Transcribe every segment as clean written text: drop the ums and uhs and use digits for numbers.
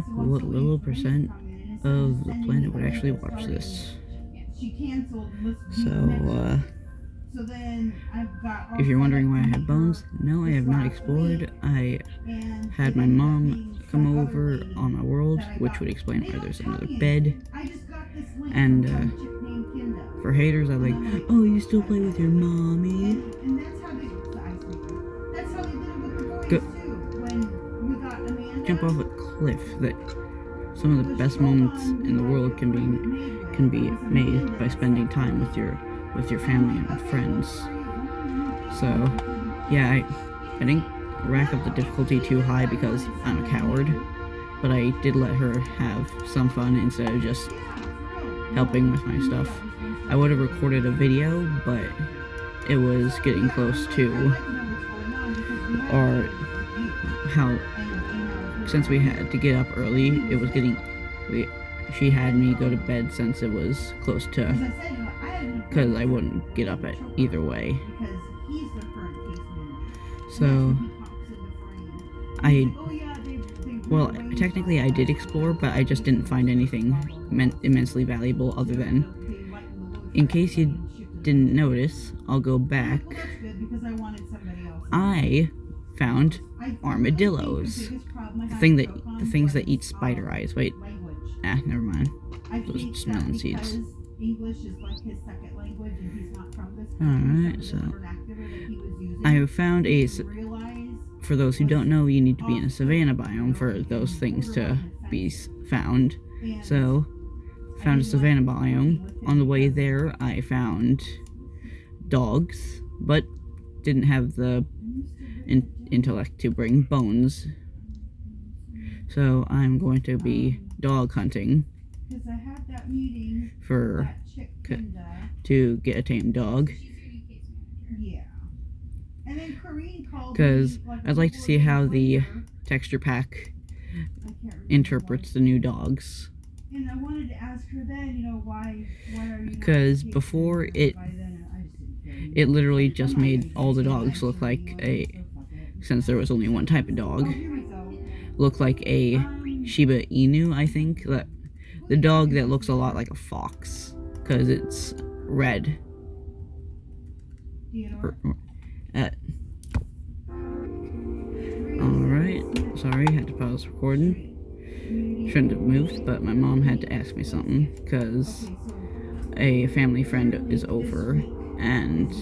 up what little percent of the planet would actually watch this. So, if you're wondering why I have bones, no, I have not explored. I had my mom come over on my world, which would explain why there's another bed. And for haters, I'm like, oh, you still play with your mommy? Go jump off a cliff. That some of the best moments in the world can be made by spending time with your family and friends. So, yeah, I didn't rack up the difficulty too high because I'm a coward, but I did let her have some fun instead of just helping with my stuff. I would have recorded a video, but it was getting close to since we had to get up early, she had me go to bed since it was close to, because I wouldn't get up at either way. So, well, technically I did explore, but I just didn't find anything immensely valuable other than, in case you didn't notice, I'll go back, I found armadillos. The things that eat spider eyes. Wait. Never mind. Those are just melon seeds. Alright, so I have found for those who don't know, you need to be in a savanna biome for those things to be found. So, found a savanna biome. On the way there, I found dogs, but didn't have the intellect to bring bones. So I'm going to be dog hunting to get a tame dog. Because I'd like to see how the texture pack interprets the new dogs. Because before it literally just made all the dogs look like since there was only one type of dog, look like a Shiba Inu, I think. The dog that looks a lot like a fox, because it's red. Alright, sorry, had to pause recording. Shouldn't have moved, but my mom had to ask me something, because a family friend is over, and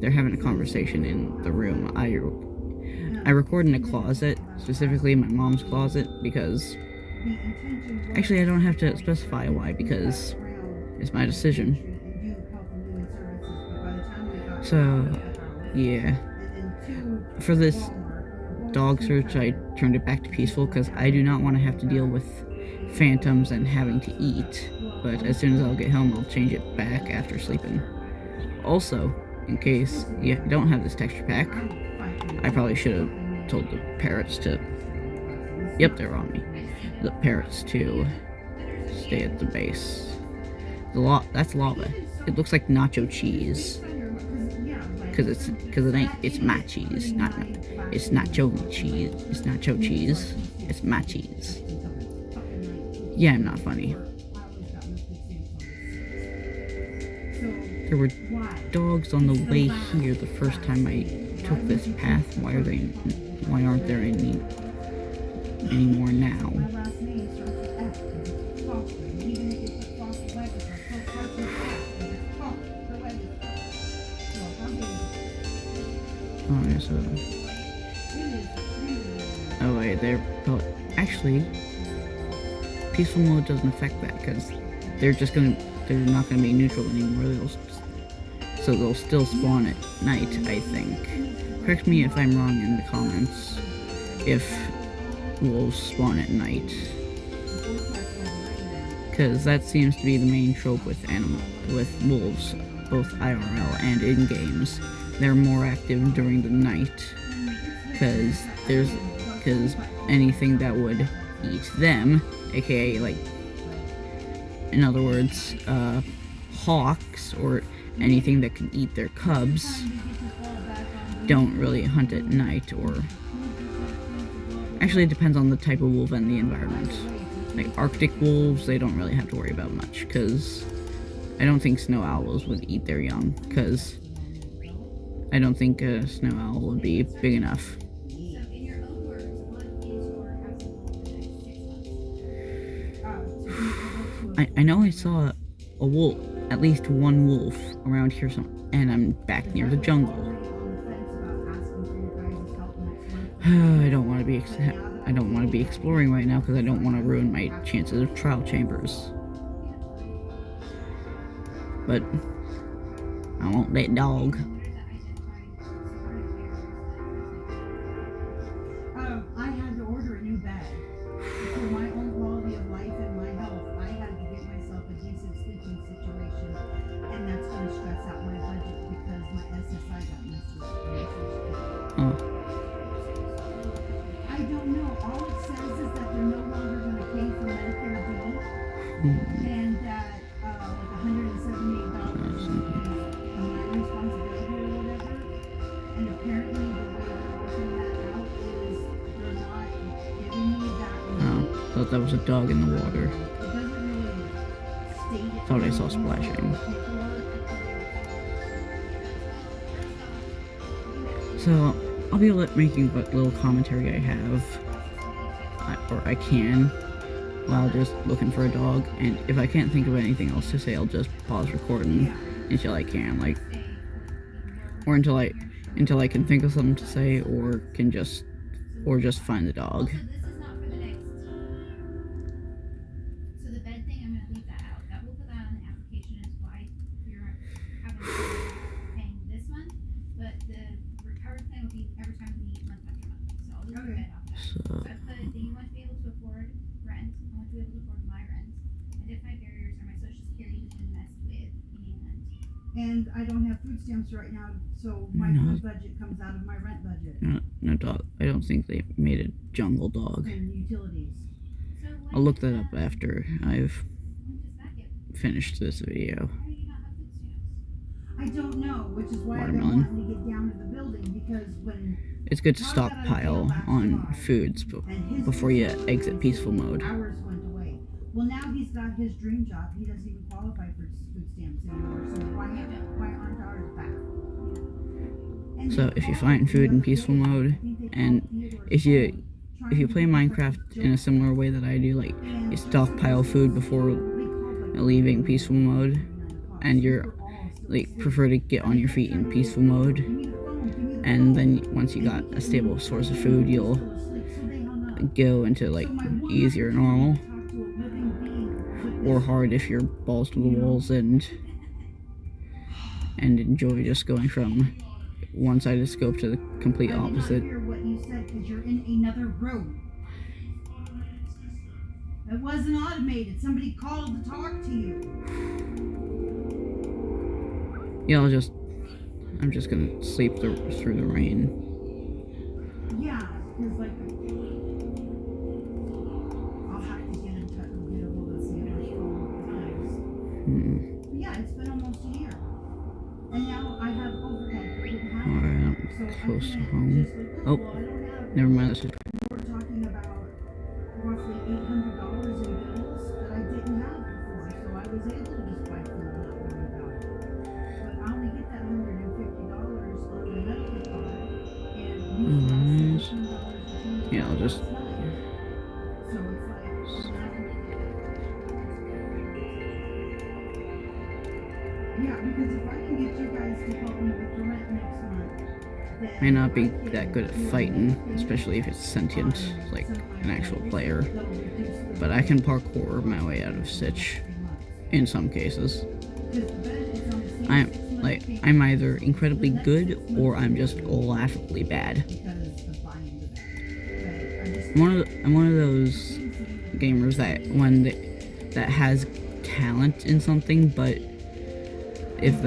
they're having a conversation in the room. I record in a closet, specifically my mom's closet, because actually I don't have to specify why, because it's my decision. So, yeah. For this dog search, I turned it back to peaceful, because I do not want to have to deal with phantoms and having to eat. But as soon as I'll get home, I'll change it back after sleeping. Also, in case you don't have this texture pack, I probably should have told the parrots to... Yep, they're on me. The parrots to stay at the base. That's lava. It looks like nacho cheese. It's my cheese. It's nacho cheese. It's nacho cheese. It's my cheese. Yeah, I'm not funny. There were dogs on the way here the first time I took this path. Why aren't there any more now? Alright, so... Oh wait, actually, peaceful mode doesn't affect that, because they're not gonna be neutral anymore. So they'll still spawn at night, I think. Correct me if I'm wrong in the comments, if wolves spawn at night. Because that seems to be the main trope with wolves, both IRL and in games. They're more active during the night, because anything that would eat them, aka, like, in other words, hawks or anything that can eat their cubs, don't really hunt at night. Or Actually, it depends on the type of wolf and the environment. Like Arctic wolves, they don't really have to worry about much, because I don't think snow owls would eat their young, because I don't think a snow owl would be big enough. I know I saw a wolf, at least one wolf around here, and I'm back near the jungle. I don't want to be exploring right now because I don't want to ruin my chances of trial chambers. But I want that dog. I had to order a new bed. For my own quality of life and my health, I had to get myself a decent sleeping situation, and that's going to stress out my budget because my SSI got messed up. Oh. I don't know. All it says is that they're no longer going to pay for Medicare B, and that like $178 is my responsibility or whatever. And apparently the way they're working that out is they're not giving me that. Oh, thought that was a dog in the water. It doesn't really state it. Thought I saw splashing. So I'll be making what little commentary I have, or I can, while just looking for a dog. And if I can't think of anything else to say, I'll just pause recording until I can, or until I can think of something to say, or just find the dog. So this is not for the next. So the bed thing, I'm gonna leave that out. That we'll put that on the application as why you're paying this month, but the recovery plan will be every time we meet month after month. So I'll leave the bed off that. So I put that you want to be able to afford rent. I want to be able to afford my rent. Identify barriers are my social security has been messed with, And I don't have food stamps right now, so my food budget comes out of my rent budget. no dog. I don't think they made a jungle dog. And utilities. So I'll look that up after I've when does that get? finished this video. Why do you not have food stamps? I don't know, which is why I've been Watermelon. wanting to get down to the building, because when It's good to stockpile on foods before you exit peaceful mode. hours went away. Well, now he's got his dream job. He doesn't even qualify for food stamps anymore. So why aren't ours back? And So if you find food in peaceful mode, and if you play Minecraft in a similar way that I do, like you stockpile food before leaving peaceful mode, and you're like prefer to get on your feet in peaceful mode, and then once you got a stable source of food, you'll go into like easy or normal, or hard if you're balls to the walls and enjoy just going from one side of the scope to the complete opposite. I did not hear what you said because you're in another room. It wasn't automated. Somebody called to talk to you. Yeah, I'm just gonna sleep through the rain. Yeah, because like I'll have to get in touch and get a hold of some times. But yeah, it's been almost a year, and now I have overhead. I didn't have Alright, it. So I'm close to I'm home. just like, Oh, well, I don't have never mind. This is We're talking about roughly $800 in bills that I didn't have before, so I was able to just buy food and not worry about it. But I only get that $150 on the medical card, and use that $17 yeah. I'll just so it's like yeah, because if I can get you guys to help me with the rent next month, may not be that good at fighting, especially if it's sentient, like an actual player. But I can parkour my way out of Stitch in some cases. I'm either incredibly good or I'm just laughably bad. I'm one of those gamers that has talent in something, but if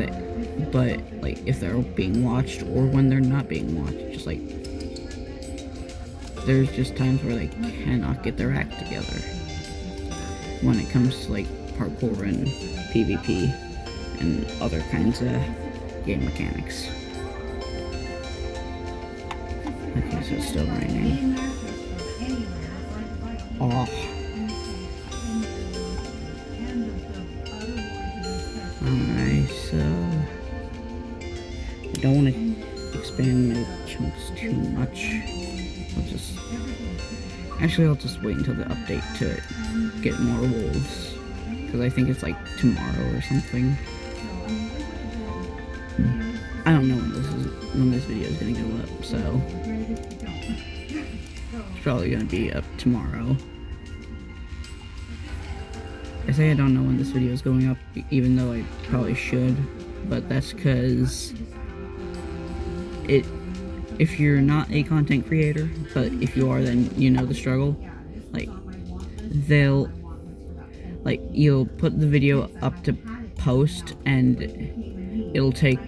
they're being watched or when they're not being watched, just like there's just times where they cannot get their act together when it comes to like parkour and PvP and other kinds of game mechanics. Okay, so it's still raining. Oh. Alright, so I don't want to expand my chunks too much. I'll just wait until the update to get more wolves, because I think it's like tomorrow or something. I don't know when this video is gonna go up, so it's probably gonna be up tomorrow. I say I don't know when this video is going up, even though I probably should, but that's because if you're not a content creator, but if you are, then you know the struggle. Like, you'll put the video up to post, and it'll take,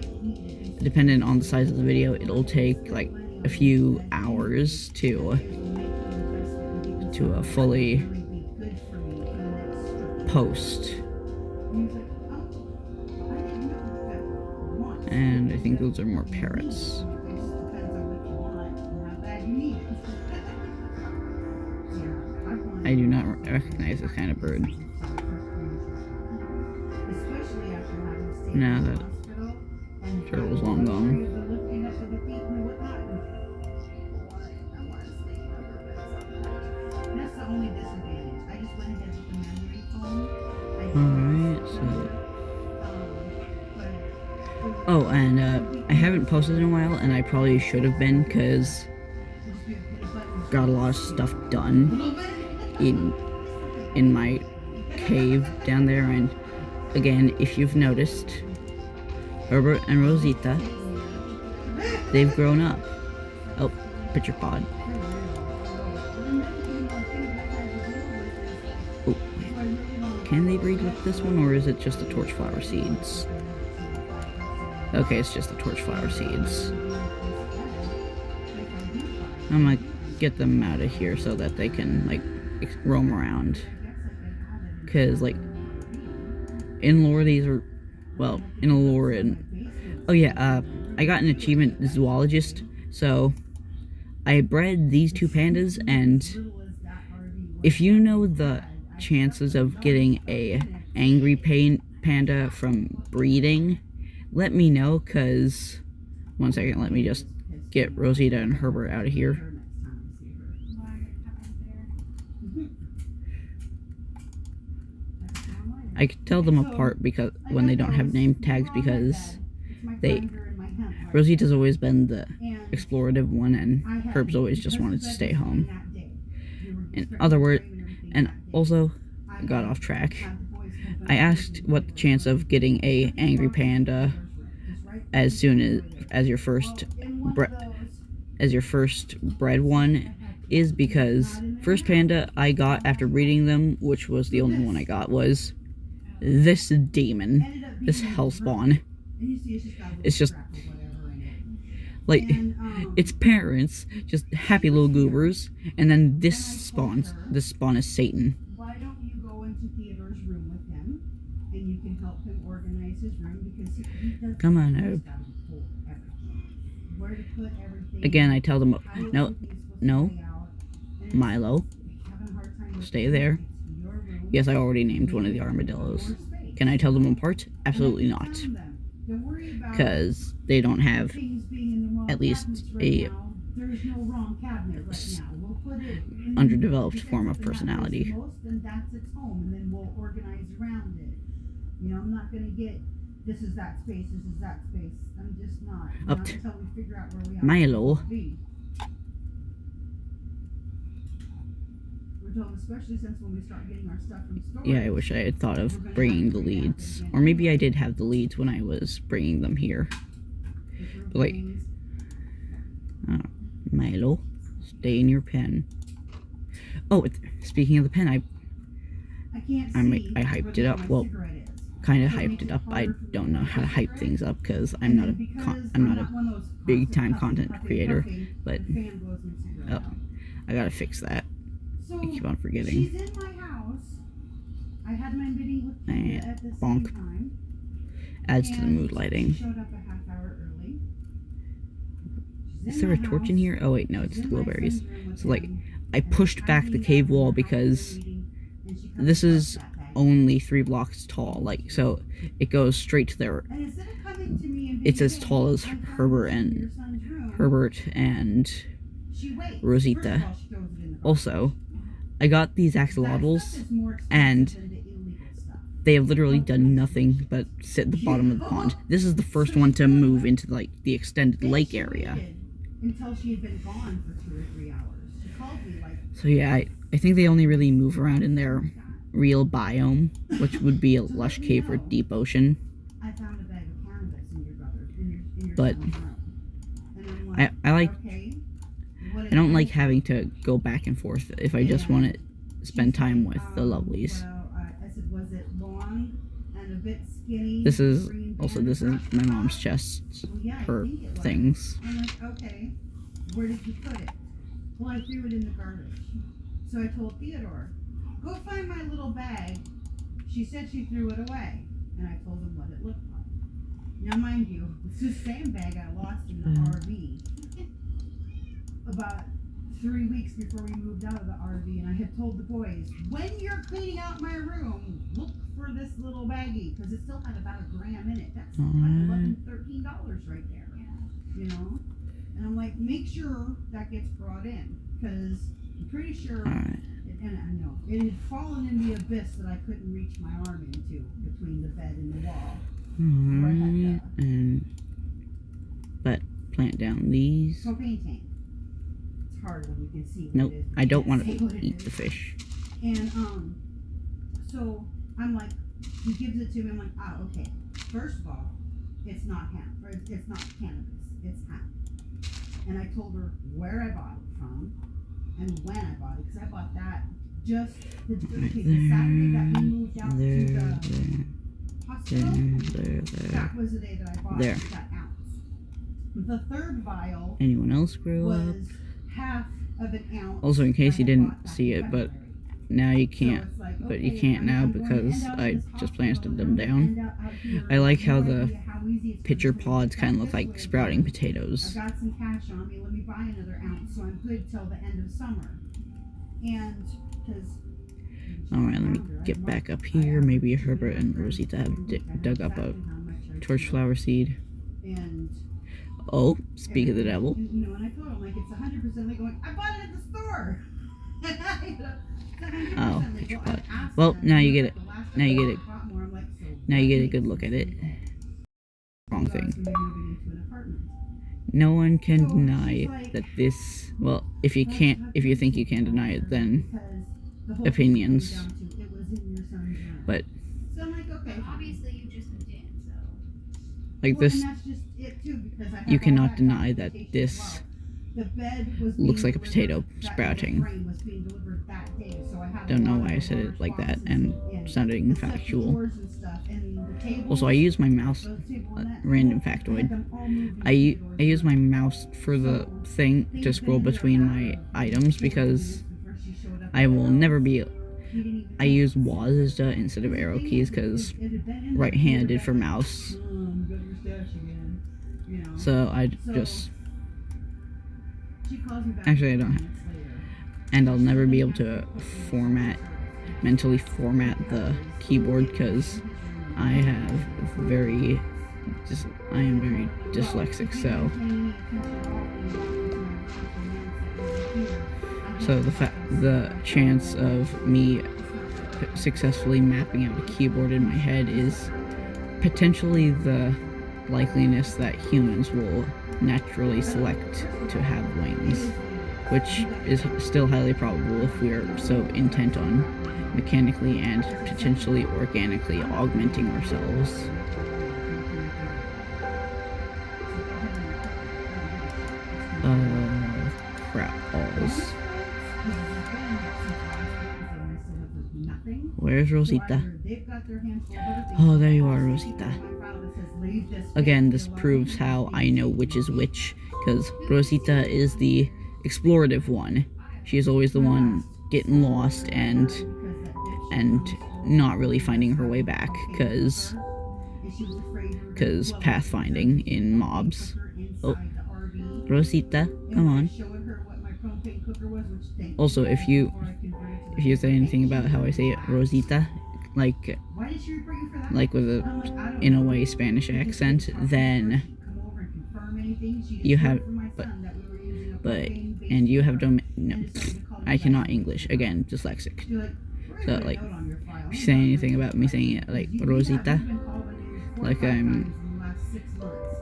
depending on the size of the video, it'll take like a few hours to fully post. And I think those are more parrots. I do not recognize this kind of bird. Now that turtle's long gone. Alright, so... Oh, and I haven't posted in a while, and I probably should have been, because got a lot of stuff done in my cave down there. And again, if you've noticed, Herbert and Rosita, they've grown up. Oh, picture pod. Oh, can they breed with this one, or is it just the torch flower seeds? Okay, it's just the torch flower seeds. I'm gonna get them out of here so that they can, like, roam around. Because, like, in lore, these are, well, in a lore, oh yeah, I got an achievement zoologist, so I bred these two pandas, and if you know the chances of getting a angry panda from breeding, let me know, because, one second, let me just get Rosita and Herbert out of here. I could tell them apart because when they don't have name tags, because Rosita's always been the explorative one, and Herb's always just wanted to stay home. In other words, and also, I got off track. I asked what the chance of getting a angry panda as soon as your first bred one is, because first panda I got after breeding them, which was the only one I got, was this demon, this hellspawn. It's just like its parents, just happy little goobers, and then this spawn is Satan. Why don't you go into Theodore's room with him, and you can help him organize his room, because he does. Come on, Herb. Where to put everything. Again, I tell them, no, Milo, stay there. Yes, I already named one of the armadillos. Can I tell them apart? Absolutely not. Because they don't have at least a underdeveloped form of personality. I'm not going to get, this is that space, this is that space. I'm just not. Up to until we figure out where we have Milo. Especially since when we start getting our stuff from storage. Yeah, I wish I had thought of bringing the leads. Or maybe I did have the leads when I was bringing them here. But like, Milo, stay in your pen. Oh, speaking of the pen, I hyped it up. Well, kind of hyped it up. I don't know how to hype things up because I'm not a big time content creator. But oh, I gotta fix that. I keep on forgetting. She's in my house. I had my meeting with Pia at the same time. Adds to the mood lighting. She showed up a half hour early. Is there a torch in here? Oh wait, no, it's the blueberries. So like, I pushed back the cave wall because this is only 3 blocks tall. Like, so it goes straight to their. It's as tall as Herbert and Rosita. Also, I got these axolotls, and they have literally done nothing but sit at the bottom of the pond. This is the first one to move into like the extended lake area. Until she had been gone for 2 or 3 hours. She called me like. So yeah, I think they only really move around in their real biome, which would be a lush cave or deep ocean. I found a bag of cannabis in your brother in your But son's room. And I'm like, I like. okay, I don't like having to go back and forth if I just want to spend time with the lovelies. Well, I said, was it long and a bit skinny? This is my mom's chest, Well, yeah, I her think it was. things. I'm like, okay, where did you put it? Well, I threw it in the garbage. So I told Theodore, go find my little bag. She said she threw it away. And I told him what it looked like. Now, mind you, it's the same bag I lost in the RV about 3 weeks before we moved out of the RV. And I had told the boys, when you're cleaning out my room, look for this little baggie. Because it still had about a gram in it. That's like $11, $13 right there. You know? And I'm like, make sure that gets brought in. Because I'm pretty sure, and I know, it had fallen in the abyss that I couldn't reach my arm into between the bed and the wall. But plant down these. Propane tank. It's hard when you can see what Nope, it is. I don't want Say to what it eat is. the fish. And so I'm like, he gives it to me. I'm like, okay. First of all, it's not hemp, or it's not cannabis. It's hemp. And I told her where I bought it from and when I bought it, because I bought that just the Saturday that we moved out to the hospital. That was the day that I bought that ounce. The third vial. Anyone else grow was up? half of an ounce. Also, in case you didn't see it, but now you can't. But you can't now because I just planted them down. I like how the pitcher pods kind of look like sprouting potatoes. I've got some cash on me. Let me buy another ounce so I'm good till the end of summer. And because. Alright, let me get back up here. Maybe Herbert and Rosita have dug up a torch flower seed. Oh, speak of the devil. You know, and I told him, like, it's 100% legal. Like, I bought it at the store. Oh, pitcher pod. Well, now you get it. Now you get it. Now you get a good look at it. Wrong thing. No one can deny that this. Well, if you think you can deny it, then opinions. But Obviously, you just moved in, so. like this, you cannot deny that this looks like a potato sprouting. Don't know why I said it like that and sounding factual. Also, I use my mouse, random factoid. I use my mouse for the thing to scroll between my items because I will never be. I use WASD instead of arrow keys because right-handed for mouse. So I just. Actually, I don't have. And I'll never be able to mentally format the keyboard because I am very dyslexic, so the chance of me successfully mapping out a keyboard in my head is potentially the likeliness that humans will naturally select to have wings, which is still highly probable if we are so intent on mechanically and potentially organically augmenting ourselves. Crap balls. Where's Rosita? Oh, there you are, Rosita. Again, this proves how I know which is which, because Rosita is the explorative one. She is always the one getting lost and not really finding her way back, because pathfinding in mobs. Oh, Rosita, come on. cooker was, which thank Also, if you before I converted to the say anything about how I say it, Rosita, like Why did she report you for that? like with a I don't in a know. way Spanish Because accent, she talked to her, then she'd come over and confirm anything. She just you heard have from my but son that we were using a but propane-based and you have cooker no, and decided to call me I back cannot and English confirm. again, dyslexic. She'd be like, we're So gonna put a like note on your file. if you say anything about me saying it like Rosita, We've been called the news 4 or like 5 I'm times in the last 6 months.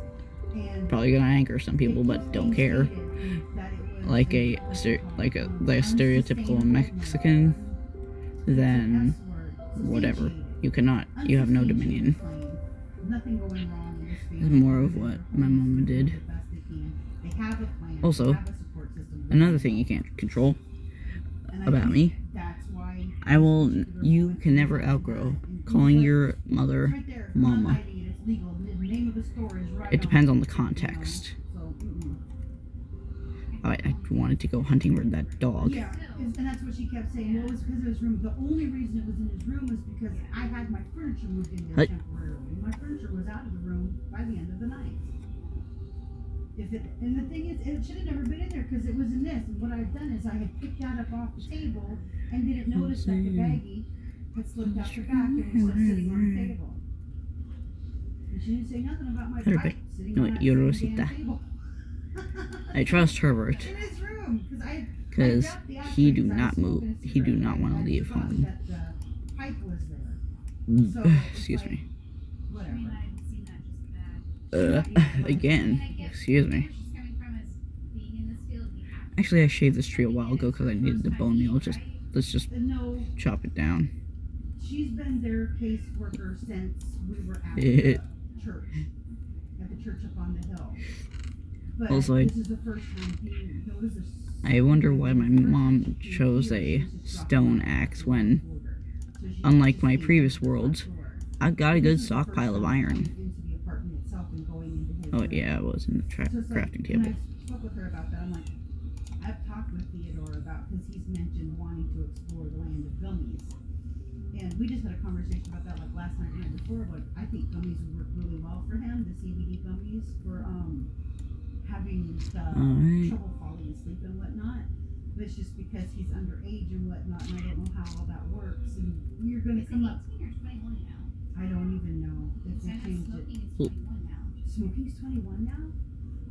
And probably gonna anger some people, it but keeps don't being care. stated that it was Like a like a stereotypical Mexican, then whatever. You cannot. You have no dominion. Nothing going wrong in this It's family. more of what my mama did. They have a plan. Also, They have a support system. another thing you can't control And I about think me, that's why you can never outgrow calling your mother right there, I'm mama. not hiding it. It's legal. The name of the store is right It on depends on the it, context. you know, so, I wanted to go hunting with that dog. yeah, and that's what she kept saying. Well, it was because of his room. The only reason it was in his room was because I had my furniture moved in there Hey. temporarily. My furniture was out of the room by the end of the night. And the thing is, it should have never been in there because it was in this. And what I've done is I had picked that up off the table and didn't notice that the baggie had slipped out the back and was still sitting on the table. And she didn't say nothing about my Herbert. pipe sitting No, on that you're same Rosita. damn table. I trust Herbert In his room, because he do not move. He do not want to leave home. That the pipe was there. So, Excuse like, me. I Whatever. mean, I've seen that just bad. Again. Excuse me. Where she's coming from is being in this field, you have to Actually, I shaved this tree a while ago because I needed the bone meal. Let's just No, chop it down. she's been their caseworker since we were at It- the church, at the church up on the hill. But Also, this is the first time there was I wonder why my mom chose a stone axe when, unlike my previous worlds, I've got a good stockpile of iron. Oh yeah, I was in the crafting table. I spoke with her about that. I'm like, I've talked with Theodore about, because he's mentioned wanting to explore the land of gummies. And we just had a conversation about that like last night and the night before, but I think gummies would work really well for him, the CBD gummies, for having the Alright. trouble falling asleep and whatnot. But it's just because he's underage and whatnot, and I don't know how all that works. And you're gonna Is it come up, 18 or 21 now? I don't even know if So they I know changed it. smoking is 21 now. Smoking's 21 now?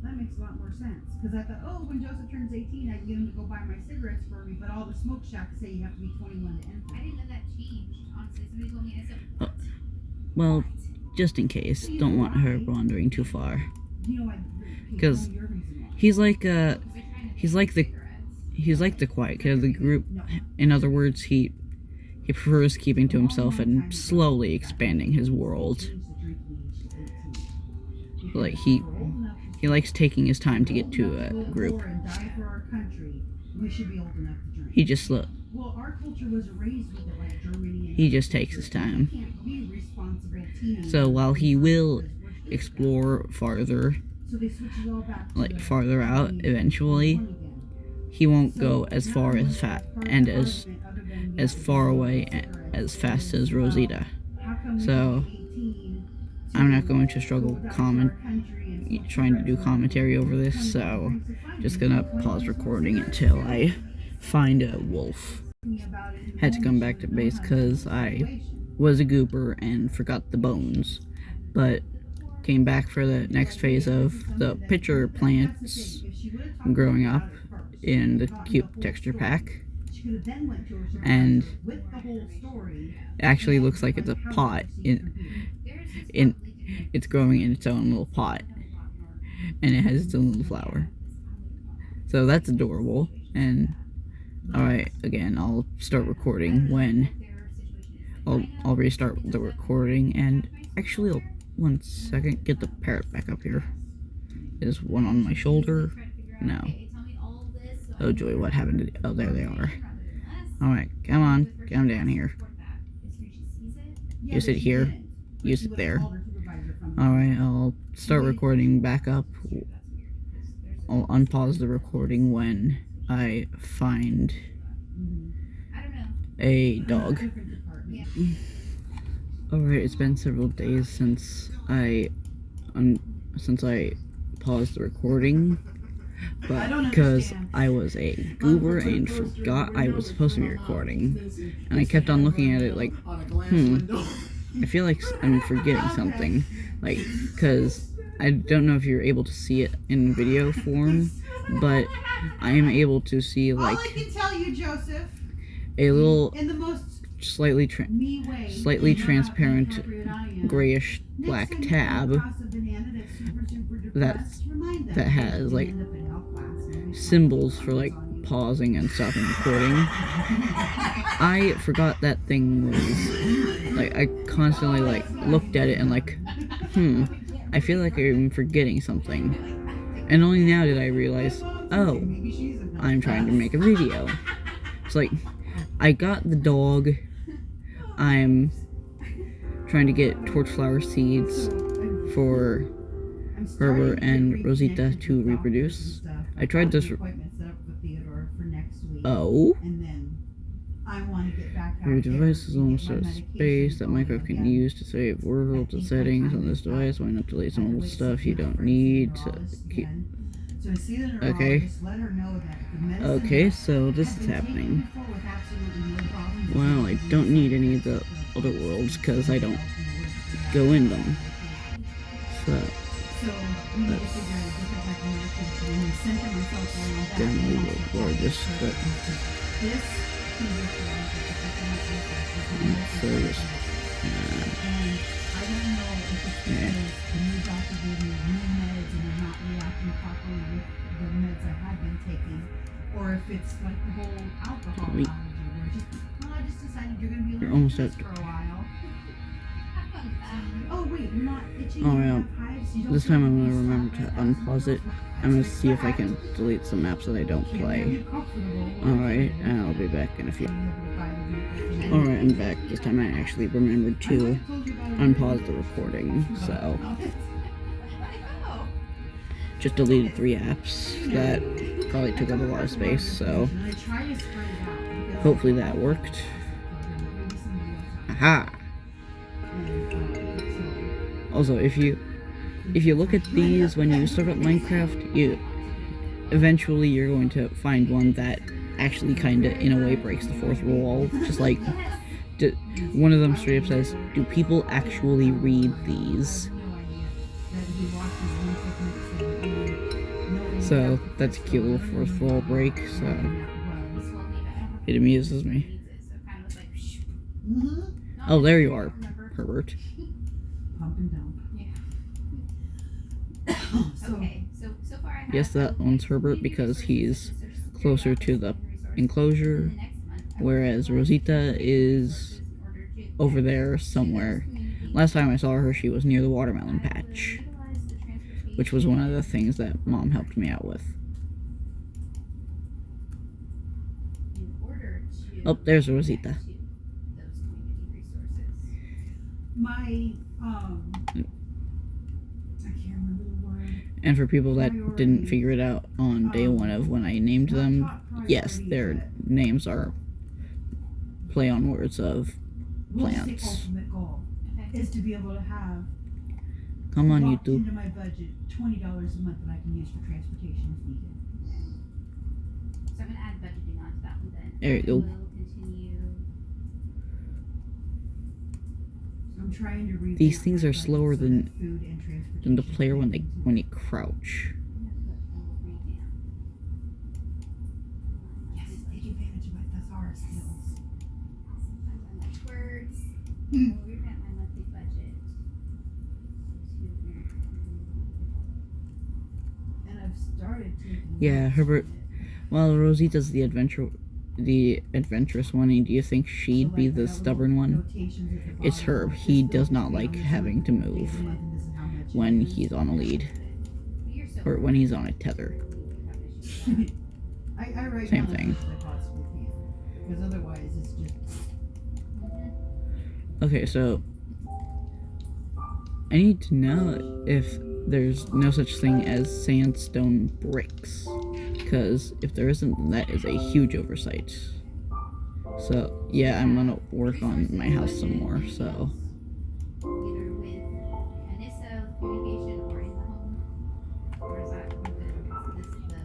That makes a lot more sense. Because I thought, oh, when Joseph turns 18, I can get him to go buy my cigarettes for me. But all the smoke shacks say you have to be 21 to enter. I didn't know that changed, honestly. Somebody told me, I said, what? Well, just in case, don't want her wandering too far. You know, okay, 'Cause tell me your reason why. He's like Because they're trying to he's ban like the cigarettes. quiet kid of the group. No. In other words, he prefers keeping to himself and slowly expanding his world. Change the drinking age to 18. Like Because he we're old enough to likes taking his time to get to go a to group. war and die for our country. We should be old enough to drink. He just look. Well, our culture was raised with it, like Germany. And He just takes his time. You can't be responsible teenagers. So while he will Because we're just explore farther, So they switch it all back to like the farther out 20, eventually, 21 again. he won't So go as now far what as part and of as the argument other than, as yeah, far the away cigarettes as fast is, as well, Rosita. how come we So, can be 18 I'm not going to struggle go down to comment our country and smoke trying to do cigarettes commentary over this, 20 so drinks of fun, just you gonna know, 20 pause drinks of recording cigarettes. until I find a wolf. About it in Had to the come moment, back you to would base know how to because handle the I situation. was a goober and forgot the bones, but came back for the next phase of the pitcher plants growing up in the cute texture pack. And it actually looks like it's a pot in it's growing in its own little pot, and it has its own little flower. So that's adorable. And alright, again, I'll start recording when I'll restart the recording. And actually, 1 second, get the parrot back up here. Is one on my shoulder? No. Oh joy, what happened to the, oh, there they are. Alright, come on, come down here. You sit here, you sit there. Alright, I'll start recording back up. I'll unpause the recording when I find a dog. Alright, it's been several days since I paused the recording. but because I was a goober and forgot I was supposed to be recording, and I kept on looking at it like, I feel like I'm forgetting something, like, because I don't know if you're able to see it in video form, but I am able to see, like, all I can tell you, Joseph, a little in the most slightly transparent grayish black tab that has like symbols for like pausing and stopping recording. I forgot that thing was like, I constantly like looked at it and like, I feel like I'm forgetting something, and only now did I realize, oh, I'm trying to make a video. It's like, I got the dog. I'm trying to get torchflower seeds for Herbert and Rosita to reproduce. I tried this. Oh. Your device is almost out of space that Minecraft can use to save worlds and settings on this device. Why not delete some old stuff you don't need to keep? Okay. Okay, so this is happening. Well, I don't need any of the other worlds because I don't go in them. So that's definitely gorgeous, but so just yeah. Or if it's like the whole alcohol allergy where it's just, well, I just decided you're going to be You're almost at for a while. Oh wait, you're not itching. Oh yeah. This time I'm gonna remember to unpause it. I'm gonna see if I can delete some apps that I don't play. Alright, and I'll be back in a few. Alright, I'm back. This time I actually remembered to unpause the recording, so just deleted 3 apps that probably took up a lot of space, so hopefully that worked. Aha! Also, if you look at these when you start up Minecraft, eventually you're going to find one that actually kinda in a way breaks the 4th wall. Just like one of them straight up says, "Do people actually read these?" So that's a cute little 4th wall break. So it amuses me. Oh, there you are, Herbert. Yes, that one's Herbert because he's closer to the enclosure, whereas Rosita is over there somewhere. Last time I saw her, she was near the watermelon patch, which was one of the things that Mom helped me out with. Oh, there's Rosita. And for people that didn't figure it out on day 1 of when I named them, yes, their names are play on words of plants. Is to be able to have come on YouTube. Into my budget $20 a month that I can use for transportation if needed. So I'm gonna add budgeting onto that one then. There you go. I'm trying to these things are slower than the player when you crouch. Yes, take advantage of my thesaurus skills. Words. We've got my monthly budget. And I've started taking. Yeah, Herbert. Well, Rosita's the adventurous one, and do you think she'd be the stubborn one? It's Herb. He does not like having to move when he's on a lead, or when he's on a tether. Same thing. Okay, so I need to know if there's no such thing as sandstone bricks. Because if there isn't, then that is a huge oversight. So, yeah, I'm gonna work on my house some more, so. Either with Anissa communication or in the home. Or is that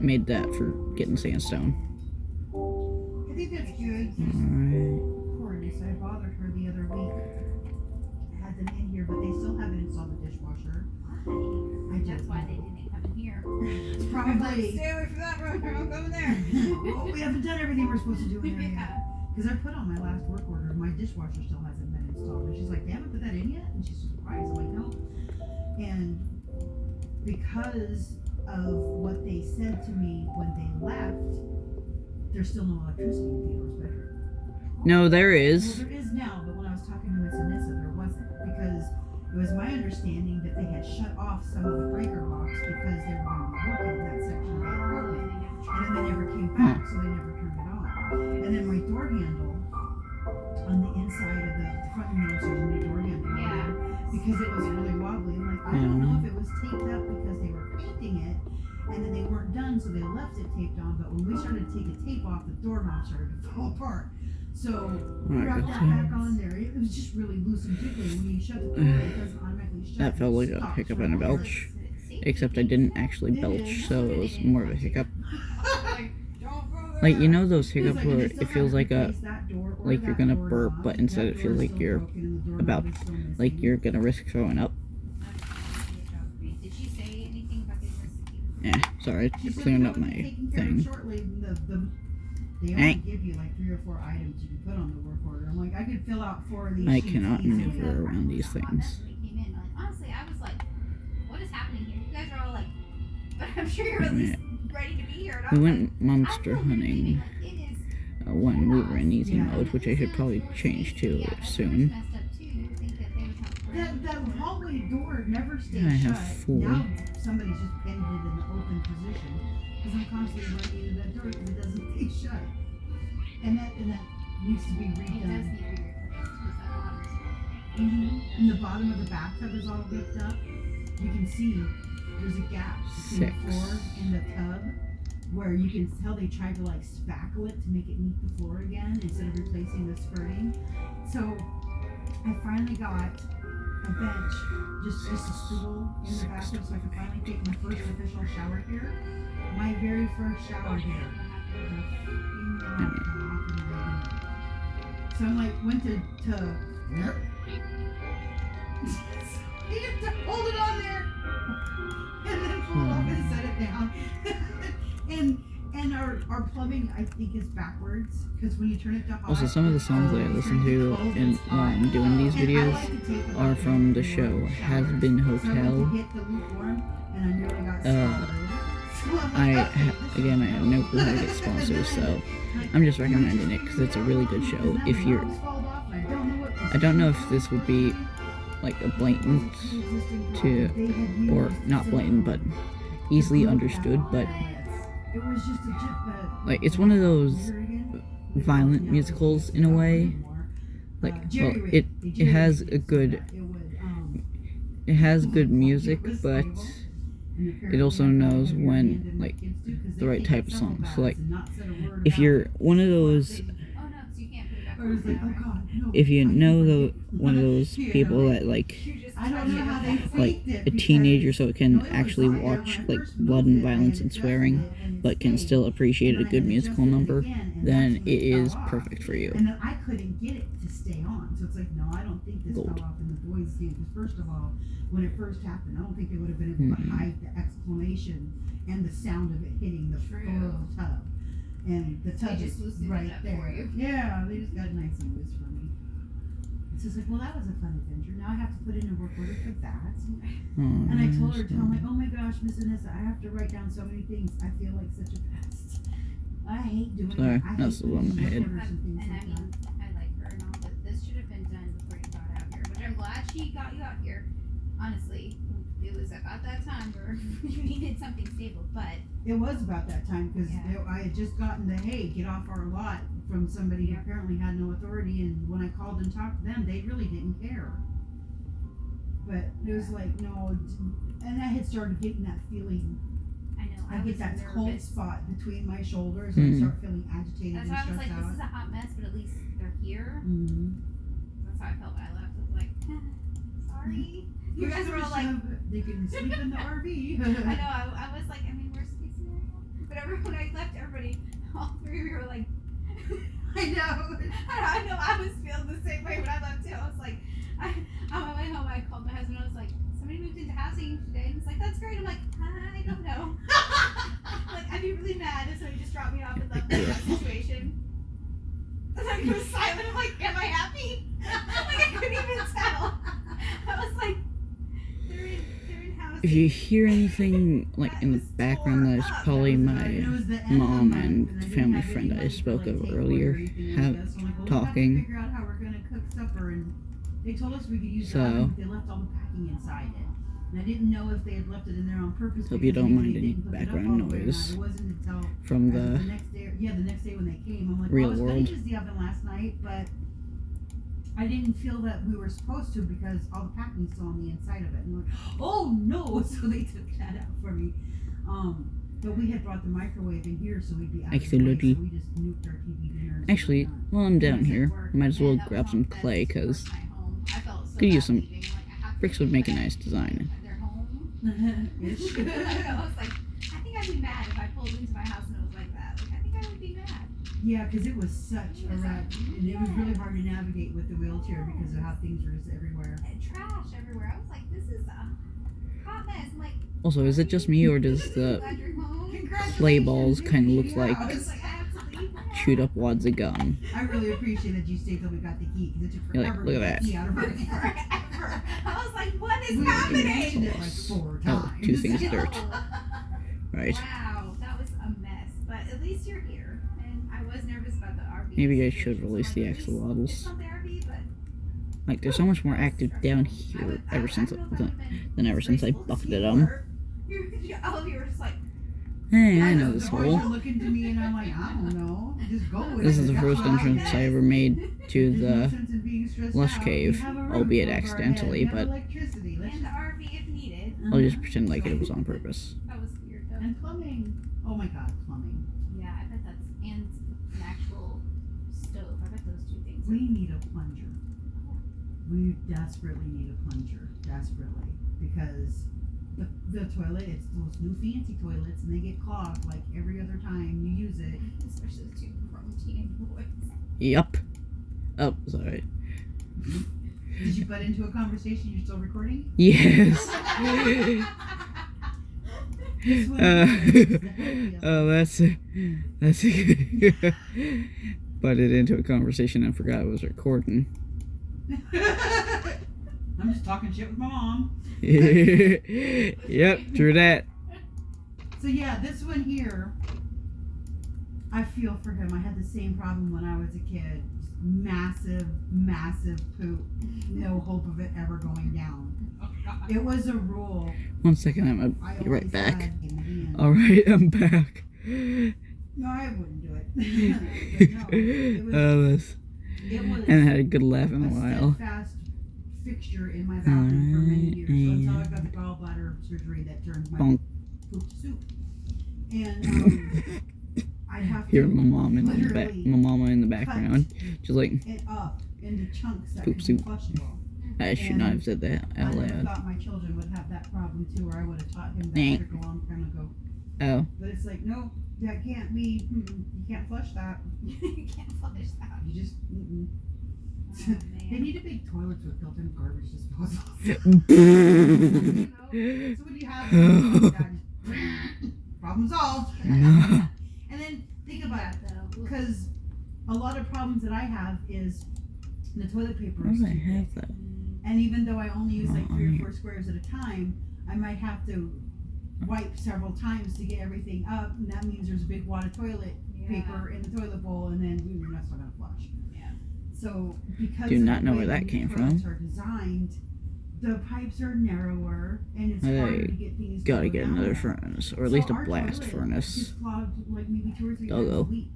made that for getting sandstone. I think that's good. Alright. Poor Lisa, I bothered her the other week. I had them in here, but they still haven't installed the dishwasher. That's why they didn't come in here. It's probably. Stay away from that room. Don't go in there. Well, we haven't done everything we're supposed to do in there yet. Yeah. Because I put on my last work order, my dishwasher still hasn't been installed. And she's like, they haven't put that in yet? And she's surprised. I'm like, no. And because of what they said to me when they left, there's still no electricity in Theodore's bedroom. No, there Well, is. there is now, but when I was talking to Miss Anissa, there wasn't. Because it was my understanding that they had shut off some of the breaker box because they were going to be working in that section of the apartment. And then they never came back, so they never turned it on. And then my door handle on the inside of the front, you know, so there's a new door handle on there, because it was really wobbly. I'm like, I don't know if it was taped up because they were painting it and then they weren't done, so they left it taped on. But when we started to take the tape off, the doorknob started to fall apart. So we dropped that back on there. It was just really loose and jiggly. When you shut the door, it doesn't automatically shut. That felt like a hiccup and a belch. Except I didn't actually belch, so it was more of a hiccup. Like, you know those hiccups where it feels like you're gonna burp, but instead it feels like you're like you're gonna risk throwing up. Did she say anything about getting this? Yeah, sorry, clearing up my thing. They only give you like 3 or 4 items you can put on the work order. I'm like, I could fill out 4 of these. I sheets cannot easily. maneuver around these things. Honestly, I was like, what is happening here? You guys are all like, but I'm sure you're at least ready to be here. We went monster hunting when we were in easy mode, which I should probably change to soon. That hallway door never stays I have shut. 4. Now somebody's just pinned it in the open position because I'm constantly running into that door because it doesn't stay shut. And that needs to be redone. And the bottom of the bathtub is all ripped up. You can see there's a gap between the floor and the tub where you can tell they tried to like spackle it to make it meet the floor again instead of replacing the skirting. So I finally got a bench, just a stool in the bathroom so I could finally take my first official shower here. My very first shower here. So I'm like, went to you have to hold it on there and then pull it off and set it down. and our plumbing I think is backwards because when you turn it to hot. Also, some of the songs that I listen to while I'm doing these videos are from the show Has Been Hotel. Again, I have no clue how to get sponsors, so I'm just recommending it because it's a really good show. If you're, I don't know if this would be like a blatant or not blatant, but easily understood, but like it's one of those violent musicals in a way. Like, well, it has a good, it has good music, but it also knows when, like, the right type of song. So, like, if you're one of those, if you know one of those people that like a teenager, so it can actually watch like blood and violence and swearing, but can still appreciate a good musical number, then it is perfect for you. And then I couldn't get it to stay on, so it's like, no, I don't think this fell off in the boys' stand. Because first of all, when it first happened, I don't think they would have been able to hide the exclamation and the sound of it hitting the floor of the tub. And the tub is right there. Yeah, they just got nice and loose for me. So it's like, well, that was a fun adventure. Now I have to put in a work order for that. And I told her, I'm like, oh my gosh, Miss Anissa, I have to write down so many things. I feel like such a pest. I hate doing it. That's the one I had. And I mean, I like her and all, but this should have been done before you got out here. Which I'm glad she got you out here. Honestly, it was about that time where you needed something stable, but it was about that time because I had just gotten the hey, get off our lot from somebody who apparently had no authority, and when I called and talked to them, they really didn't care. But it was like, no, and I had started getting that feeling. I know. I get that cold spot between my shoulders and I start feeling agitated and that's stressed why I was like, out. this is a hot mess, but at least they're here. That's how I felt when I left. I was like, sorry. You guys were all like, they can sleep in the RV. I know. I was like, I mean, worst case scenario. But when I left everybody, all three of you were like, I know. I know I was feeling the same way when I left too. I was like, on my way home, I called my husband. I was like, somebody moved into housing today. And he's like, that's great. I'm like, I don't know. Like, I'd be really mad if somebody just dropped me off and left me in that situation. And like, he was silent. I'm like, am I happy? Like, I couldn't even tell. I was like, they're in housing. If you hear anything like in the background, that is probably my mom and the family friend I spoke of earlier talking. Figure out how we're gonna cook supper, and they told us we could use So- the oven, but they left all the packing inside it. And I didn't know if they had left it in there on purpose. Hope you because don't maybe mind they any didn't hook it up background all the way around. noise It wasn't until from the the next day, the next day when they came, I'm like, real well, I was world. gonna use the oven last night, but I didn't feel that we were supposed to because all the packing's still on the inside of it. And I'm like, oh no! So they took that out for me. But we had brought the microwave in here, so we'd be out of the way, so we just nuked our TV dinner. and Actually, stuff like while I'm down I was at here, work, I might as well and that grab was some on clay, Ben's because first night home. I felt so could use bad some leaving. Like, I have to bricks would leave make a them nice design. at their home. that. Ish. I know, I was like, I think I'd be mad if I pulled into my house and it was like that. Like, I think I would be mad. Yeah, because it was such a wreck, and it was really hard to navigate with the wheelchair because of how things were just everywhere. And trash everywhere. I was like, this is a hot mess. I'm like, Also, is it just me, or does the glad you're home. clay balls kind of look Yeah, like I I was was like, I have to leave now. chewed up wads of gum? I really appreciate that you stayed till we got the key, because it took You're like, forever look to at get the that. key out of our car. Forever. I was like, what is We mentioned happening? it like 4 Oh, times. 2 things dirt. Right. Wow, that was a mess. But at least you're here. And I was nervous about the RV. Maybe I situation, should so, release like, the at least axolotls. it's not the RV, but Like, they're so much more active down here ever since than ever since I bucketed them. All of you were just like, Hey, I I know know, this the boys are hole. looking to me, and I'm like, I don't know. Just go with This it. is the That's first what I entrance did. I ever made to There's no the sense in being stressed lush out. cave, We have a roof albeit over our accidentally, head. We have but electricity. Let's and the just- RV if needed. I'll just pretend like it was on purpose. That was weird though. And plumbing. Oh my god, plumbing. Yeah, I bet that's and an actual stove. I bet those two things. We need a plunger. We desperately need a plunger. Desperately. Because the toilet, it's those new fancy toilets, and they get clogged like every other time you use it. Especially the two grown teenage boys. Yup. Oh, sorry. Did you butt into a conversation? You're still recording? Yes. This one Oh, that's butted into a conversation and forgot I was recording. I'm just talking shit with my mom. Yep, true that. So yeah, this one here, I feel for him. I had the same problem when I was a kid. Just massive, massive poop. No hope of it ever going down. It was a rule. 1 second, I'm I gonna be right always back. had in the hand. Alright, I'm back. No, I wouldn't do it. But no, it was, it was And I had a good laugh in a while. steadfast fixture in my bathroom for many years until I got the gallbladder surgery that turned my Bonk. poop to soup. And I'd have to Hearing my mom in the literally my mama in the background. She's like, it up into chunks that Poop could soup. be flushable. I should not have said that I out never loud. thought my children would have that problem too, or I would have taught him that Eh. trick a long time ago. Oh, But it's like, no, that can't be. You can't flush that. You can't flush that. You just. Oh, They man. need big toilets with built-in garbage disposal. no. So when you have problem solved. And then think about it, Though. because a lot of problems that I have is the toilet paper Why is do I too have thick. that? And even though I only use like 3 or Oh, 4 squares at a time, I might have to wipe several times to get everything up, and that means there's a big wad of toilet paper in the toilet bowl, and then you're not still gonna flush. Yeah. So because Do of not the know way where that the came toilets from. are designed, the pipes are narrower, and it's Hey, harder to get things. to Gotta go get down another there. furnace, or at least So a our blast toilet furnace. gets clogged like maybe 2 or 3 Doggo. times a week,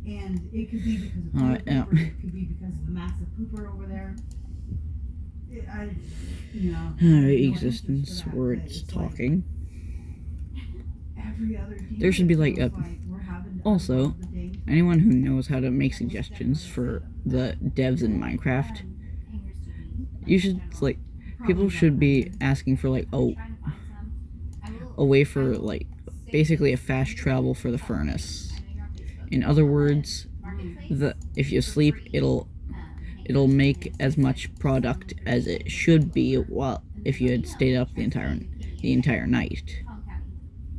and it could be because of Alright, toilet paper. It could be because of the massive pooper over there. You know. Alright, no existence, answers for that, but words, it's like talking. every other There should be, deal, like, it a- feels we're having to also, unload the day. Anyone who knows how to make suggestions for the devs in Minecraft, you should, like, people Probably should be not. asking for, like, a way for, like, basically a fast travel for the furnace. I know you're on Facebook. In other words, Marketplace if you sleep, it'll make as much product as it should be while if you had stayed up the entire night. Palm County,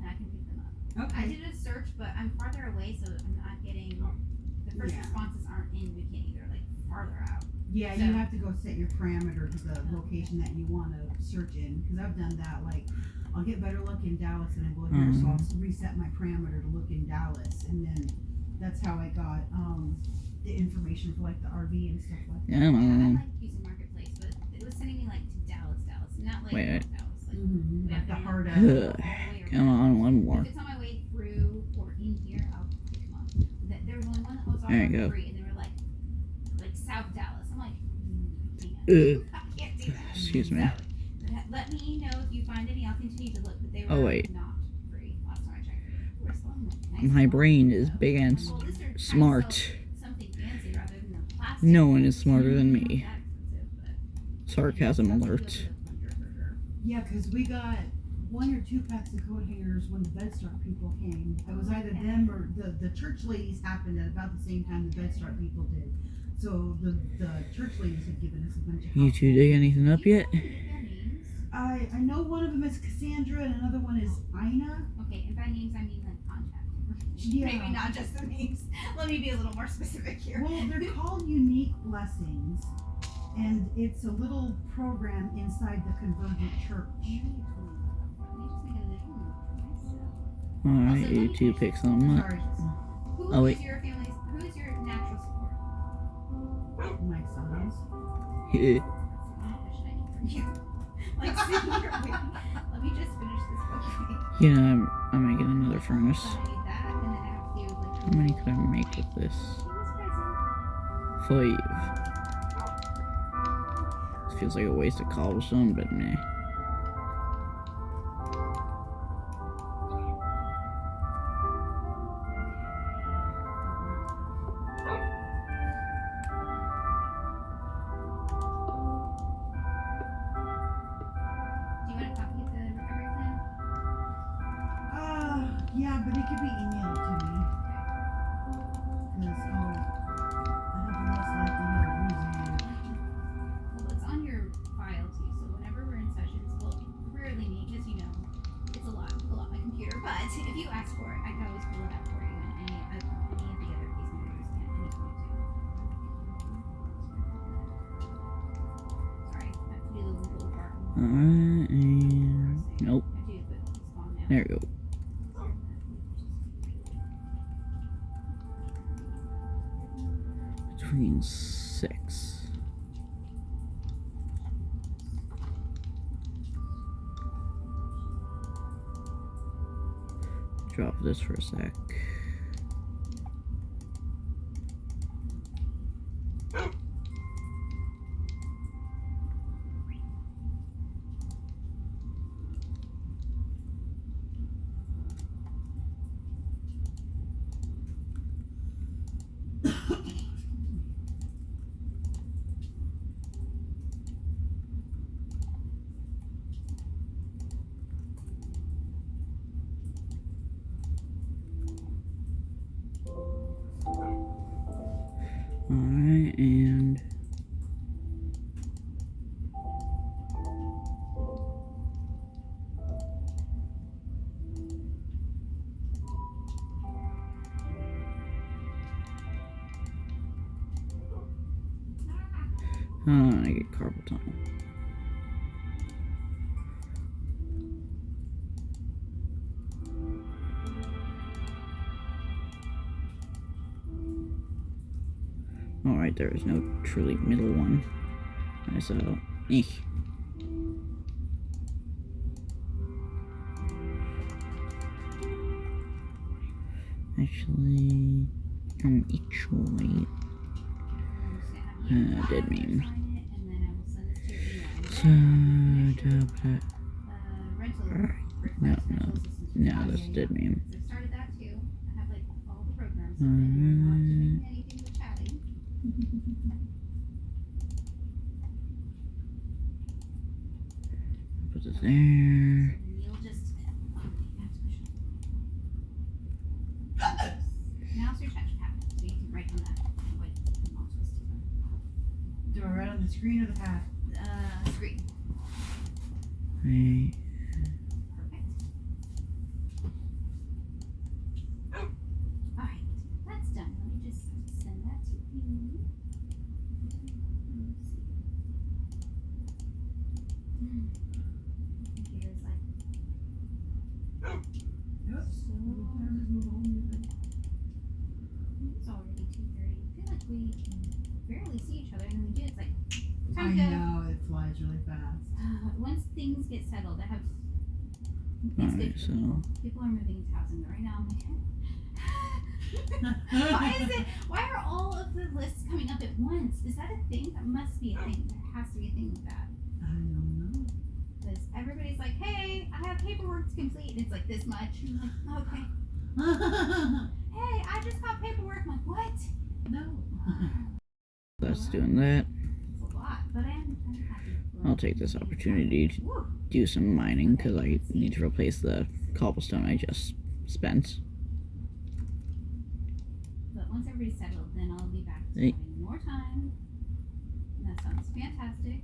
and I can pick them up. I Okay. did a search, but I'm farther away, so I'm not getting the first Yeah. responses aren't in McKinney. They're like farther out. Yeah, So- you have to go set your parameter to the location that you want to search in. Because I've done that. Like, I'll get better luck in Dallas and I go here, so I'll reset my parameter to look in Dallas, and then that's how I got the information for like the RV and stuff like that. Come I on. like using Marketplace, but it was sending me like to Dallas, not like Wait. Dallas. Like, Like the heart of. Ugh. all the way Come around. on, one more. If it's on my way through or in here, I'll pick them up. There was only one that was There you go. offered free, and they were like South Dallas. I'm like, Ugh. I can't do that. Excuse me. So, let me know if you find any. I'll continue to look, but they were Oh, wait. not free last time I checked. Where's the one? Nice My one. brain is big and Well, at least they're trying to smart. sell something fancy rather than the plastic. No one is smarter than Not me. that expensive, but- Sarcasm alert. For sure. Yeah, because we got 1 or 2 packs of coat hangers when the Bedstart people came. It was either them or the church ladies happened at about the same time the Bedstart people did. So the church ladies had given us a bunch of. You two dig anything up yet? I know one of them is Cassandra and another one is Ina. Okay, and by names I mean like contact. Yeah. Maybe not just the names. Let me be a little more specific here. Well, they're called Unique Blessings, and it's a little program inside the Convergent Church. Alright, you two pick some up. Sorry, Oh, wait. Who is your natural support? my sons. What should I need from you? Like sitting here waiting. Let me just finish this book. You know, I'm making another furnace. So I need that, and then I have to like. How many could I make with this? He was 5. This feels like a waste of cobblestone, but meh. Do you want a copy of the recovery plan? Yeah, but it could be emailed to me. Because I have less likelihood of losing it. Well, it's on your file too, so whenever we're in sessions, well, rarely me, because you know, it's a lot to pull out my computer, but if you ask for it, I can always pull it out for you, and any of the other case managers can at any point too. Sorry, I have to do the little part. Alright, and nope. I do, but it's gone now. There we go. Between 6. Drop this for a sec. Alright, and I get carpal tunnel. Alright, there is no truly middle one. So, eek. Actually, dead meme. So, no, that's dead meme. I started that too. I have like all the programs. And I'm not doing anything with chatting. Put this there. And you'll just. Oh, that's for sure. Or right on the screen or the pad? Screen. Right. Perfect. Alright, that's done. Let me just send that to you. Computer's like, Yep. so it's already 2:30. I feel like we barely see each other, and then we do. It's like I time to. know, it flies really fast. Once things get settled, I have. It's Alright, good. so People are moving into housing right now. I'm like, why is it? Why are all of the lists coming up at once? Is that a thing? That must be a thing. There has to be a thing with that. I don't know. Because everybody's like, hey, I have paperwork to complete. And it's like this much. And I'm like, okay. Hey, I just got paperwork. I'm like, what? No. that's doing that. It's a lot, but I'm happy. I'll take this opportunity to Woo. do some mining because I need to replace the cobblestone I just spent. But once everybody's settled, then I'll be back to Hey. having more time. And that sounds fantastic.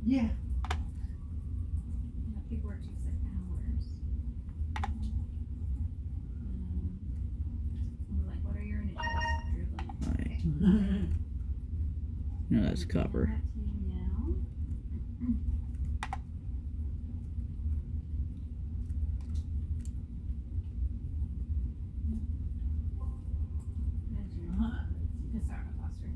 Yeah. The paperwork takes like hours. We're like, what are your initials? Dribbling. Alright. Okay. No, that's copper. Send that to you now. There's your Cassara Foster.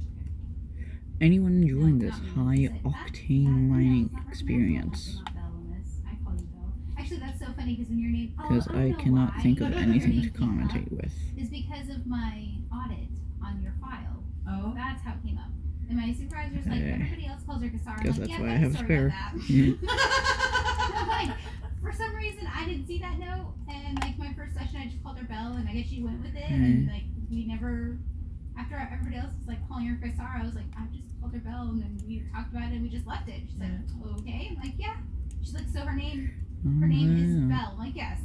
Okay. Anyone enjoying No, this not me. high Said, octane no, mining it's not experience? recommended. Not Belle in this. I call you Belle. Actually, that's so funny because in your name. Because Oh, I know cannot why think of your anything name to came up commentate with. Is because of my audit on your file. Oh. That's how it came up. And my supervisor's like, Okay. everybody else calls her Cassara. Guess I'm like, that's yeah, why I I'm have a sorry spare. about Yeah. that. I'm like, for some reason, I didn't see that note. And like my first session, I just called her Belle, and I guess she went with it. And like we never, after everybody else was like calling her Cassara, I was like, I just called her Belle, and then we talked about it, and we just left it. She's like, okay. I'm like, yeah. She's like, so her name is Oh, Belle. I'm like, yes.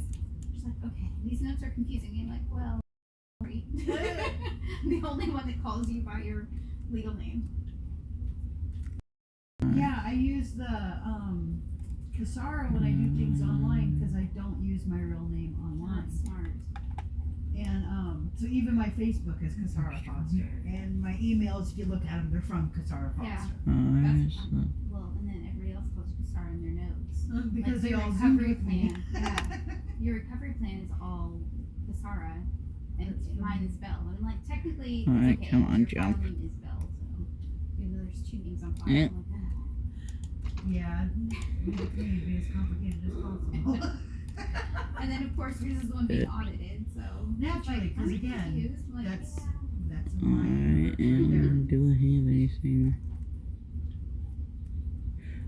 She's like, okay. These notes are confusing me. I'm like, well, sorry. I'm the only one that calls you by your legal name. Yeah, I use the Cassara when I do things online because I don't use my real name online. That's smart. And so even my Facebook is Cassara Foster, and my emails, if you look at them, they're from Cassara Foster. Yeah. alright, That's so well, and then everybody else calls you Cassara in their notes. Because Like they your all zoomed recovery with me. plan. Yeah. Your recovery plan is all Cassara, and That's mine is Belle. And I'm like, technically, Alright, it's okay. come on, your jump. file name is Belle, so even though there's two names on file, Yeah. I'm like, Yeah, make it be as complicated as possible. And then of course yours is the one being audited, so Naturally, like, 'cause I'm again, confused. I'm like, that's- yeah. That's I mine. am. Do I have anything?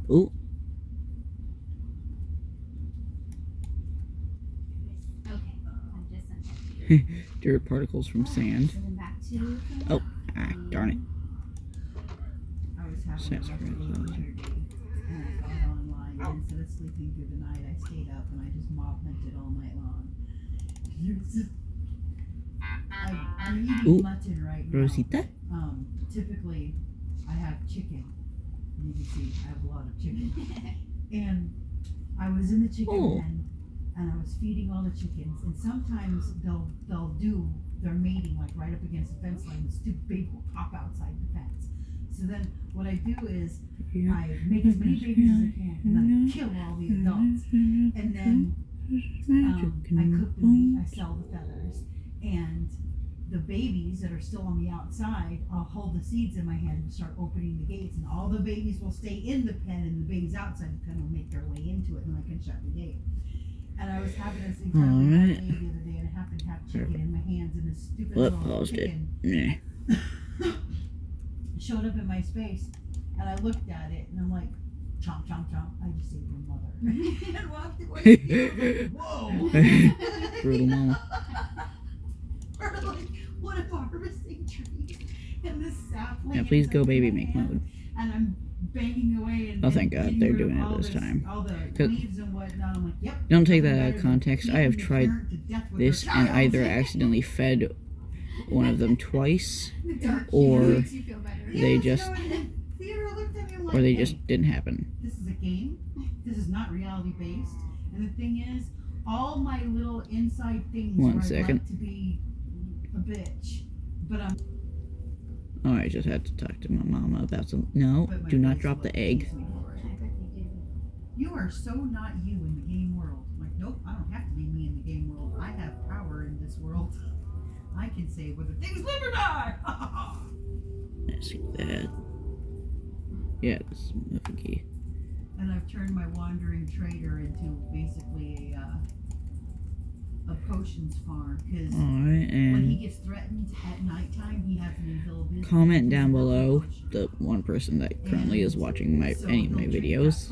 Oh, Okay, I just sent that to you. dirt particles from sand. So then back to Oh, darn it. I was having Sets a for rough it, day, and I got online, and instead of sleeping through the night, I stayed up and I just mob hunted all night long. It's just- I'm eating Ooh, mutton right now. Rosita? Typically, I have chicken. And you can see I have a lot of chicken. And I was in the chicken Oh. pen, and I was feeding all the chickens. And sometimes they'll do their mating like right up against the fence line. The stupid baby will pop outside the fence. So then what I do is Yeah. I make as many babies as I can, and then I kill all the adults. And then I cook the meat, I sell the feathers, and the babies that are still on the outside, I'll hold the seeds in my hand and start opening the gates, and all the babies will stay in the pen, and the babies outside the pen will make their way into it, and I can shut the gate. And I was having this incredible day Alright. the other day, and I happened to have chicken in my hands, and this stupid Well, little paused it. chicken Nah. showed up in my space, and I looked at it, and I'm like, chomp, chomp, chomp. I just ate your mother. And walked away. Whoa. Brutal mama. Or like one of our harvesting trees, and this sapling. Yeah, please ends go up in baby my make hand, mode. And I'm banging away and Oh, thank God, getting they're rid of doing it all this time. All the 'Cause- leaves and whatnot. I'm like, yep. Don't take nothing that out better of than context. I beating have the tried parent to death with this their and child. either accidentally fed one of them twice, The dark Or humor makes you feel better. they Yes, just- no, and Theodore looked at at me, I'm or they like, just hey, didn't happen. this is a game. This is not reality based. And the thing is, all my little inside things One where I second. like to be a bitch, but I'm. Oh, I just had to talk to my mama about some. No, but my do not boys drop love the to egg. tease me for it. I bet they do. You are so not you in the game world. I'm like, nope, I don't have to be me in the game world. I have power in this world. I can say whether things live or die. Let's see that. Yeah, this is moving key. And I've turned my wandering trader into basically a potions farm because Alright, when he and gets threatened at nighttime, he has an invisibility. comment down below, the one person that currently is watching any of my videos,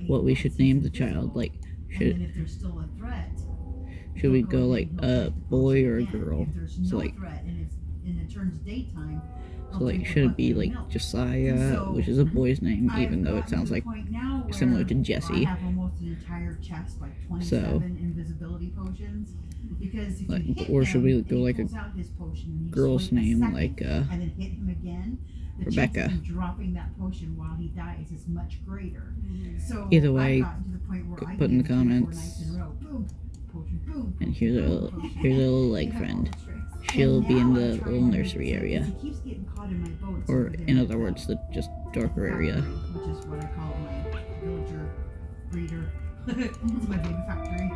what we should name the child. Like, And then if there's still a threat, should we go like he'll a take the boy potion or a again. girl? If there's So no like, threat and it turns daytime, so he'll like, drink a should it bucket be of like milk. Josiah, which is a boy's name, even though it sounds like similar to Jesse. I have almost an entire chest, like 27 So, invisibility potions. Because if like, you hit or should we him, go and he like a pulls out his potion and you girl's just wait a name, second like and then hit him again, the Rebecca. chance of him dropping that potion while he dies is much greater. So Either way, I've gotten to the point where I put in the can do 3 or 4 comments. nights in a row. Boom, potion, boom, And here's a boom, little, potion. here's a little leg They have all friend. the tricks. She'll And be in now the I'm trying little to nursery make area, sense. He keeps getting caught in my boats or over there in at other the words, the just darker area. factory, which is what I call my villager breeder. It's my baby factory.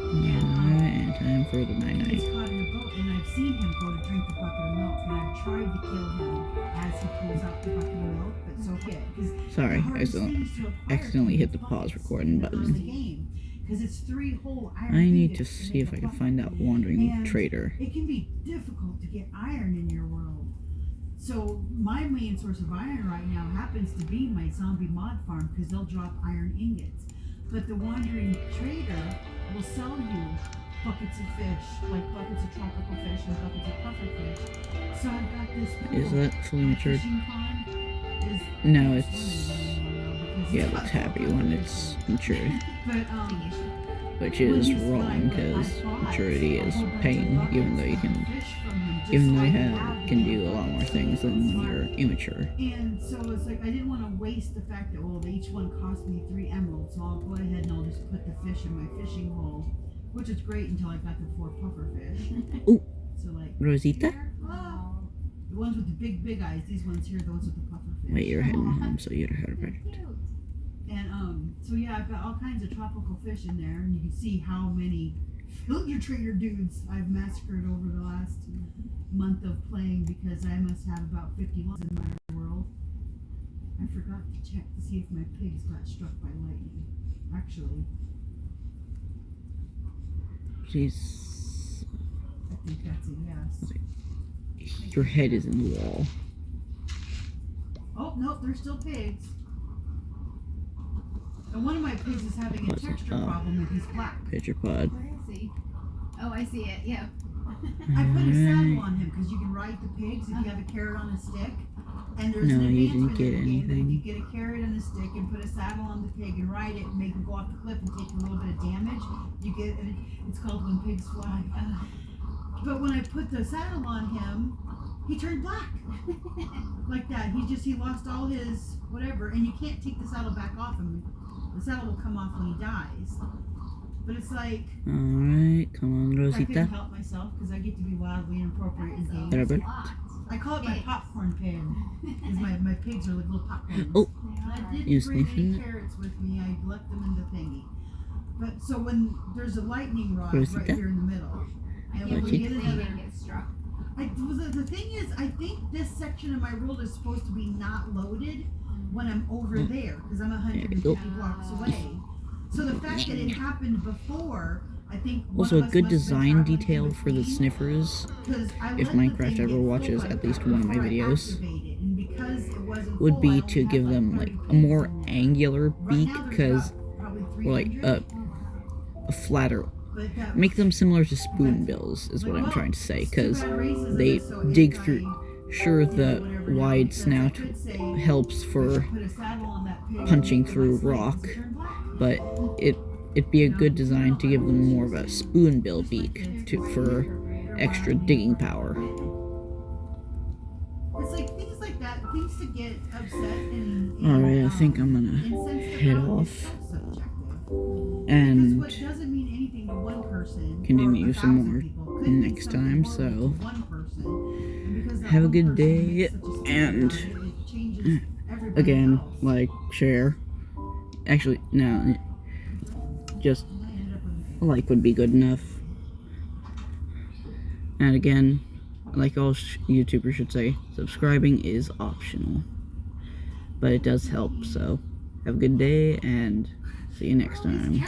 And time for the He's night-night. caught in a boat, and I've seen him go to drink the bucket of milk, and I've tried to kill him as he pulls out the bucket of milk, but so hit. Sorry, I accidentally hit the pause recording button. Because it's 3 whole iron I need to ingots see if I make can a find that bucket. wandering And trader. It can be difficult to get iron in your world. So my main source of iron right now happens to be my zombie mod farm because they'll drop iron ingots. But the wandering trader will sell you buckets of fish, like buckets of tropical fish and buckets of puffer fish. So I've got this pool. Is that fully My matured? fishing pond is No, not it's, swimming anymore because yeah, it it's looks got happy puffer when fish it's in it. matured, But which when is he's wrong flying, because I bought maturity a is whole bunch of pain, even though you buckets can, of fish from him just even so though I you have can them. do a lot more things than when you're immature. And so it's like I didn't want to waste the fact that each one cost me 3 emeralds, so I'll go ahead and I'll just put the fish in my fishing hole, which is great until I got the 4 puffer fish. Ooh. So like Rosita? the ones with the big eyes, these ones here, those with the puffer fish. Wait, you're heading home, so you'd have Herbert. And so yeah, I've got all kinds of tropical fish in there, and you can see how many villager trader dudes I've massacred over the last month of playing because I must have about 50 ones in my world. I forgot to check to see if my pigs got struck by lightning. Actually, Jeez. I think that's a yes. Your head is in the wall. Oh, nope, they're still pigs. And one of my pigs is having a What's it? texture Oh. problem with his black. Picture pod. Where is he? Oh, I see it. Yeah. I put a saddle on him because you can ride the pigs if you have a carrot on a stick. And there's No, an you advancement didn't get in the game that if anything. you get a carrot and a stick and put a saddle on the pig and ride it and make him go off the cliff and take a little bit of damage, you get it's called When Pigs Fly. But when I put the saddle on him, he turned black. Like that. He lost all his whatever, and you can't take the saddle back off him. The saddle will come off when he dies. But it's like Alright, come on, I Rosita. couldn't help myself because I get to be wildly inappropriate in games. Herbert. I call it my popcorn pen because my pigs are like little popcorns. Oh, And I didn't you bring any sniffing it? carrots with me. I left them in the thingy. But so when there's a lightning rod Rosita? right here in the middle, I and can't when we believe get they another, didn't get struck. the thing is, I think this section of my world is supposed to be not loaded when I'm over there because I'm 150 blocks away. So the fact that it happened before, I think. Also, a good design detail for the sniffers, if Minecraft ever watches at least one of my videos, would be to give them like a more angular beak, because, or like a flatter, make them similar to spoonbills is what I'm trying to say, because they dig through. Sure, the wide snout helps for punching through rock, but it'd be a good design to give them more of a spoonbill beak for extra digging power. It's like things like that things to get upset and Alright, I think I'm gonna insensitive head about off is so subjective. and Because what doesn't mean anything to one person continue or some 1,000 more people could mean next something time. horrible So to one person, and because that have a one good person day, makes such a statement and about it, it changes everybody again, else. like, share. Actually, no, just I ended up with a like would be good enough. And again, like all YouTubers should say, subscribing is optional, but it does help. So have a good day and see you next time.